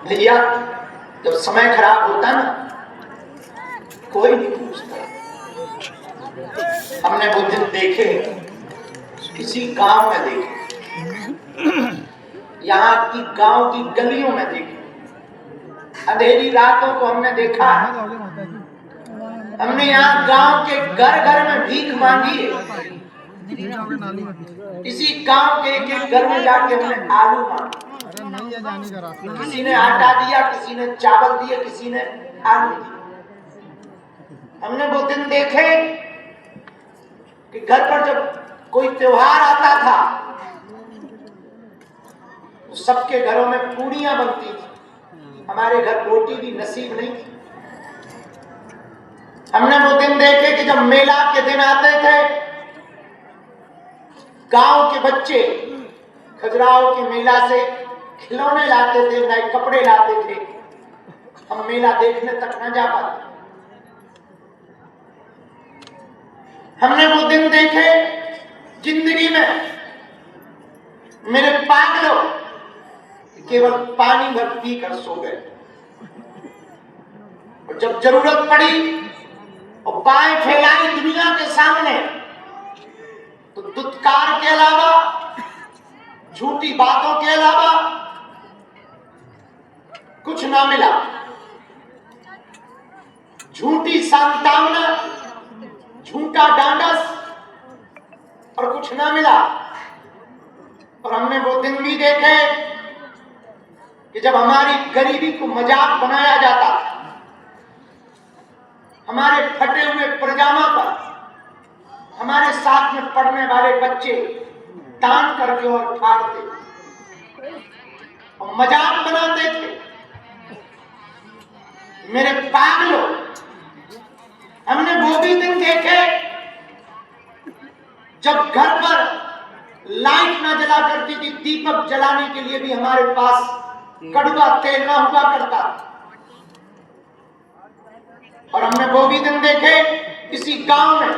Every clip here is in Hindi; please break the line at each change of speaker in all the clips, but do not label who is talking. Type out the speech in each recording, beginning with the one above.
भैया जब समय खराब होता ना कोई नहीं पूछता। हमने वो दिन देखे, किसी गांव में देखे, यहाँ की गांव की गलियों में देखे, अंधेरी रातों को हमने देखा। हमने यहाँ गांव के घर घर में भीख मांगी है। इसी गांव के एक घर में जाके हमने आलू मांगे, किसी ने आटा दिया, किसी ने चावल दिए, किसी ने आलू दिया। हमने वो दिन देखे कि घर पर जब कोई त्योहार आता था तो सबके घरों में पूड़ियां बनती थी, हमारे घर रोटी भी नसीब नहीं थी। हमने वो दिन देखे कि जब मेला के दिन आते थे, गांव के बच्चे खजुराहो के मेला से खिलौने लाते थे, नए कपड़े लाते थे, हम मेला देखने तक न जा पाते। हमने वो दिन देखे जिंदगी में मेरे पागलों केवल पानी भर पी कर सो गए, और जब जरूरत पड़ी और बाएं फैलाई दुनिया के सामने तो दुत्कार के अलावा, झूठी बातों के अलावा कुछ ना मिला। झूठी सांत्वना, झूठा डांडस और कुछ ना मिला। और हमने वो दिन भी देखे कि जब हमारी गरीबी को मजाक बनाया जाता था, हमारे फटे हुए पजामा पर हमारे साथ में पढ़ने वाले बच्चे तान करके और फाड़ते और मजाक बनाते थे। मेरे पागलों, हमने वो भी दिन देखे जब घर पर लाइट ना जला करती थी, दीपक जलाने के लिए भी हमारे पास कड़वा तेल ना हुआ करता। और हमने वो भी दिन देखे किसी गांव में,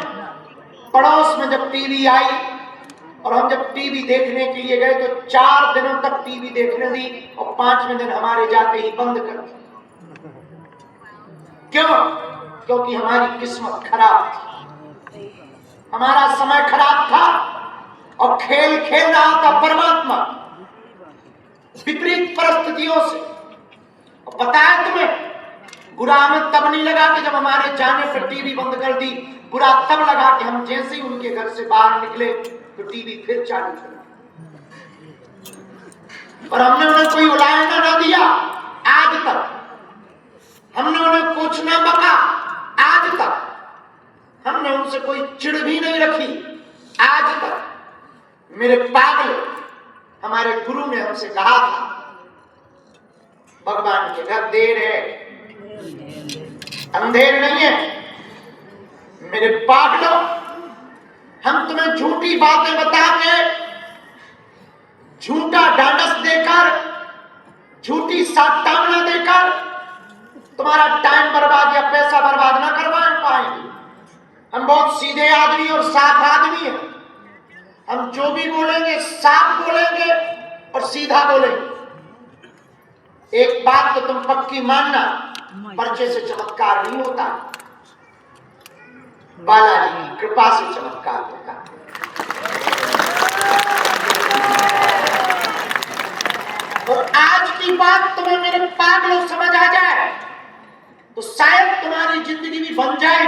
पड़ोस में जब टीवी आई और हम जब टीवी देखने के लिए गए तो 4 दिनों तक टीवी देखने दी और 5वें दिन हमारे जाते ही बंद कर दी। क्यों? क्योंकि हमारी किस्मत खराब थी, हमारा समय खराब था और खेल खेल रहा था परमात्मा विपरीत परिस्थितियों से। और बताया तुम्हें, बुरा हमें तब नहीं लगा कि जब हमारे जाने पर टीवी बंद कर दी, बुरा तब लगा कि हम जैसे ही उनके घर से बाहर निकले तो टीवी फिर चालू कर दी। और हमने उन्हें कोई उलाहना ना दिया आज तक, हमने उन्हें कुछ ना बका आज तक, हमने उनसे कोई चिढ़ भी नहीं रखी आज तक। मेरे पागल, हमारे गुरु ने हमसे कहा था भगवान के घर देर है, अंधेर नहीं है। मेरे पागलों, हम तुम्हें झूठी बातें बता के, झूठा डांडस देकर, झूठी सांत्वना देकर तुम्हारा टाइम बर्बाद या पैसा बर्बाद ना करवा पाएंगे। हम बहुत सीधे आदमी और साफ आदमी हैं। हम जो भी बोलेंगे साफ बोलेंगे और सीधा बोलेंगे। एक बात तो तुम पक्की मानना, पर्चे से चमत्कार नहीं होता, बालाजी की कृपा से चमत्कार होता। और आज की बात तुम्हें मेरे पागलों समझ आ जाए तो शायद तुम्हारी जिंदगी भी बन जाए।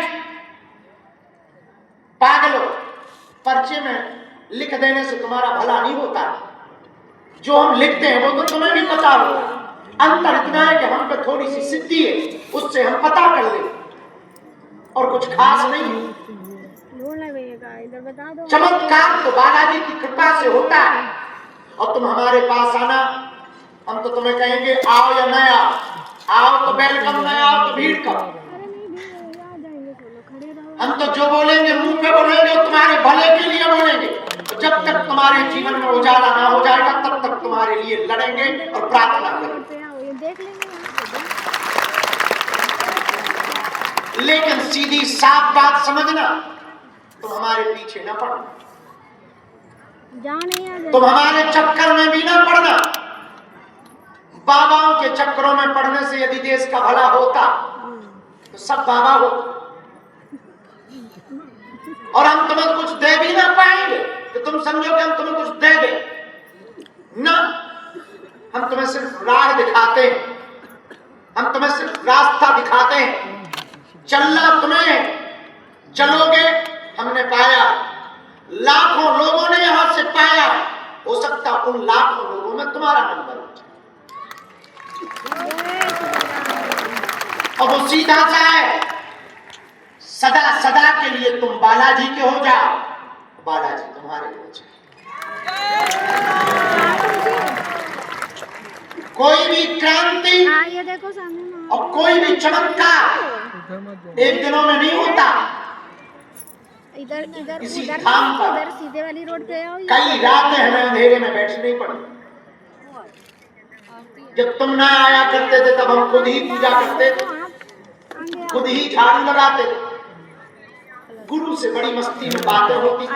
पागलों, पर्चे में लिख देने से तुम्हारा भला नहीं होता। जो हम लिखते हैं वो तो तुम्हें भी पता होगा। अंतर इतना है कि हम पे थोड़ी सी सिद्धि है, उससे हम पता कर ले, और कुछ खास नहीं। चमत्कार तो बालाजी की कृपा से होता है। और तुम हमारे पास आना, हम तो तुम्हें कहेंगे आओ या न आओ, आओ तो वेलकम, न आओ तो भीड़ करो। हम तो जो बोलेंगे मुंह पे बोलेंगे, तुम्हारे भले के लिए बोलेंगे। जब तक तुम्हारे जीवन में उजाला ना हो जाएगा तब तक तुम्हारे लिए लड़ेंगे और प्रार्थना करेंगे। लेकिन सीधी साफ बात समझना, तुम हमारे पीछे न पड़ना, तुम हमारे चक्कर में भी न पड़ना। बाबाओं के चक्करों में पड़ने से यदि देश का भला होता तो सब बाबा हो, और हम तुम्हें कुछ दे भी ना पाएंगे तो तुम समझो कि हम तुम्हें कुछ दे दे ना। हम तुम्हें सिर्फ राह दिखाते हैं, हम तुम्हें सिर्फ रास्ता दिखाते हैं। चलना तुम्हें, चलोगे। हमने पाया, लाखों लोगों ने यहां से पाया, हो सकता उन लाखों लोगों में तुम्हारा नंबर हो। और वो सीधा सा है, सदा सदा के लिए तुम बालाजी के हो जाओ, बालाजी तुम्हारे हो जाए। कोई भी क्रांति
ये देखो सामने
और कोई भी चमत्कार एक दिनों में नहीं होता।
इधर इधर
इसी
इधर
धाम पर
इधर सीधे वाली रोड पे आओ।
कई रातें हमें अंधेरे में बैठनी पड़ी। जब तुम ना आया करते थे तब हम खुद ही पूजा करते थे, खुद ही झाड़ू लगाते थे, गुरु से बड़ी मस्ती में बातें होती थी,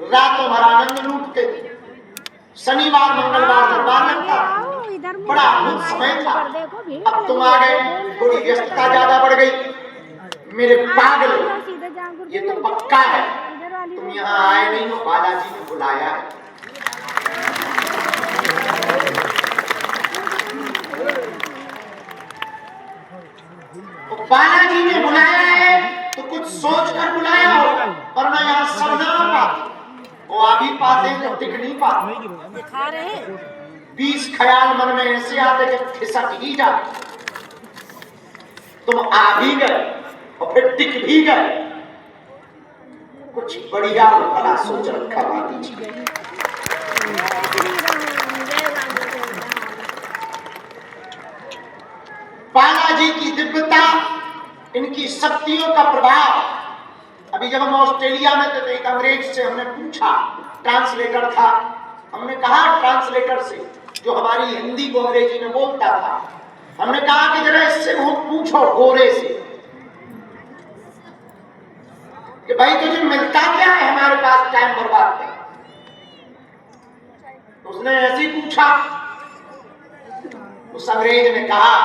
रातों भर आनंद लूटते थे। शनिवार मंगलवार दरबार लगता, बड़ा अद्भुत समय था। अब तुम आ गए, थोड़ी व्यस्तता ज्यादा बढ़ गई। मेरे पागल, ये तो पक्का है तुम यहाँ आए नहीं हो, बालाजी ने बुलाया है। तो बालाजी ने बुलाया है तो कुछ सोच कर बुलाया हो, वरना यहाँ सब ना पाते। वो आ भी पाते तो टिक नहीं पाते।
दिखा रहे
20 ख्याल मन में ऐसे आते कि खिसक ही जाते। तुम आ भी गए और फिर टिक भी गए। कुछ बढ़िया और भला सोच रखा बाती जी। बालाजी की दिव्यता, इनकी शक्तियों का प्रभाव। अभी जब हम ऑस्ट्रेलिया में थे तो एक अंग्रेज से हमने पूछा, ट्रांसलेटर था, हमने कहा ट्रांसलेटर से जो हमारी हिंदी को अंग्रेजी में बोलता था, हमने कहा कि जरा इससे पूछो गोरे से कि भाई तुझे मिलता क्या है हमारे पास टाइम बर्बाद कर। उसने ऐसे ही पूछा। उस अंग्रेज ने कहा